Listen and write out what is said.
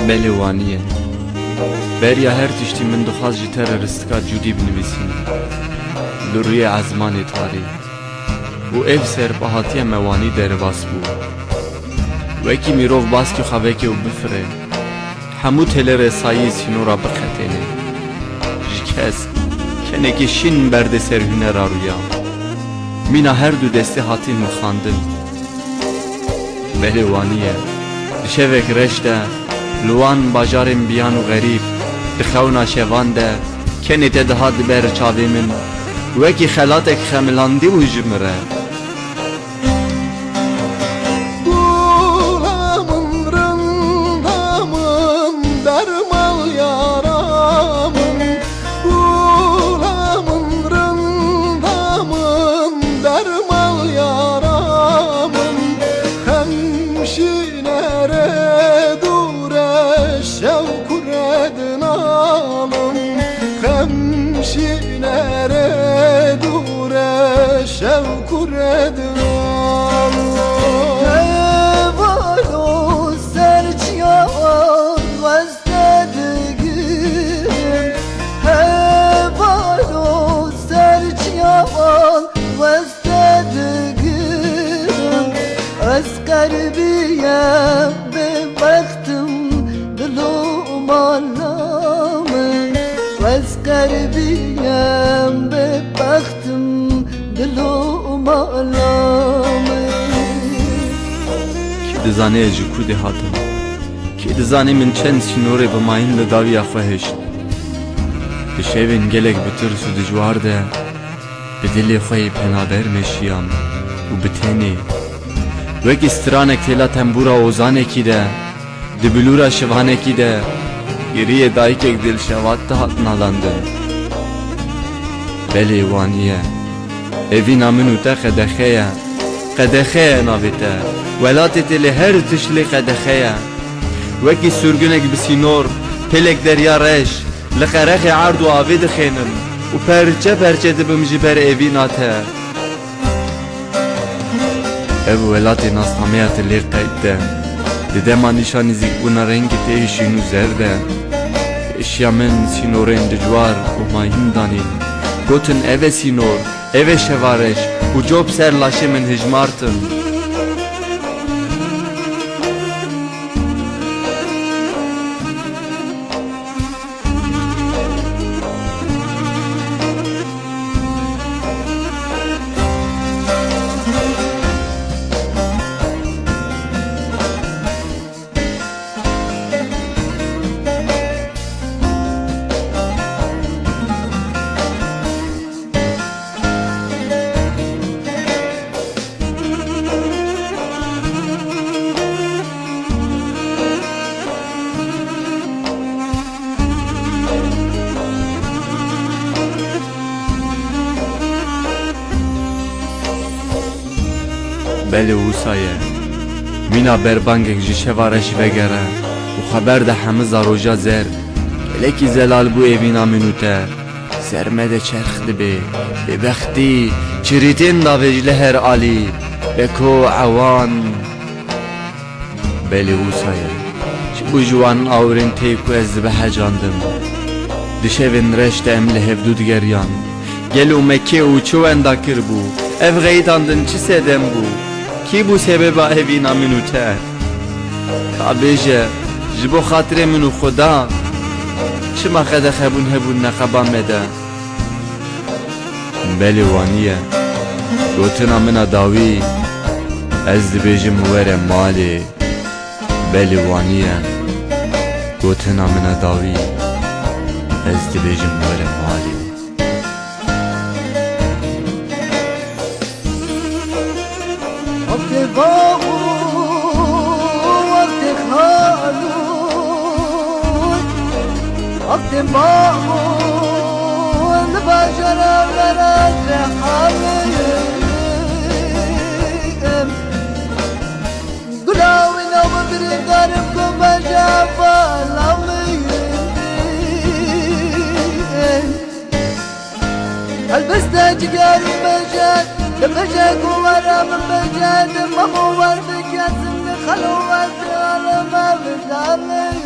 بله وانیه بریا هر تشتی من دخواست جی ترورستکا جودی بنویسین لروی عزمان تاری و اف سر بهاتی موانی در باس بو و اکی میروف باس که خواه و بفره همو تل رسایی سینورا بخطینه جکس کنه که شین برده سر هنر رویا مینا هر دو دسته هاتین مخاندن بله وانیه شوک رشته لوان باجارم بیان و غریب دخونا شوان ده کنه تدهاد بر چاوی من وکی خلاتک خملاندی و جمره Şinere dure şevkur edin Hevalo serçyan vazdedigim Hevalo serçyan vazdedigim Az kalbiyem be baktım dilum Allah'ım Az kalbiyem be baktım dilum Allah'ım Ki dizane ji kudi hatım Ki dizane min çend sinore bımayın da davi afahişt Dişevin gelek bitir su dijwar de Bi dili xoyi penaber meşiyam U biteni Vek istiranek tela tembura ozaneki de Dibilura şivaneki de Geriye daykek dil şevatta hatın alandın Beli vaniye Evina minu te qedexeye Qedexeye navite Velati tili her tişli qedexeye Veki sürgünek bisinor Pelek derya reş Liqerexe ardu avi dixenim U perçe perçe dibim jiber evina te Ev velati nastamaya tili qeytte Didema nişani zikbuna rengi tehişinu zerde Eşya men sinoren dijwar u mayhin danin Gotin eve sinor, eve şevareş U job ser laşe men hijmartın بله وسایه مینا بربانگک جی شوارش وگره و خبر ده همه زاروجا زر الیکی زلال بو ایوینا منوته سرمده چرخ دبی ببختی چریتین دا وجله هر آلی بکو عوان بله وسایه چی بو جوان آورین تیکو از به جاندم دشوین رشت امله هفدود گریان گلو مکه و چو انداکر بو اف غیتاندن چی سدم بو کی بو سبب اوینا منو ته کابیجه جبو خاطر منو خدا چما خدا خبون هبون نخبا مده بلی وانیه گوتنا منا داوی از دبیجم وره مالی بلی وانیه گوتنا منا داوی از دبیجم وره مالی وقت باغو وقت خالود وقت باغو البشر ولد حالهم قلاوي لو بدري قربكم بجافا لومين البست جقال مجال لبجاك ورا من بجاد ما هو ورد كاسم خلوات على ما بدالي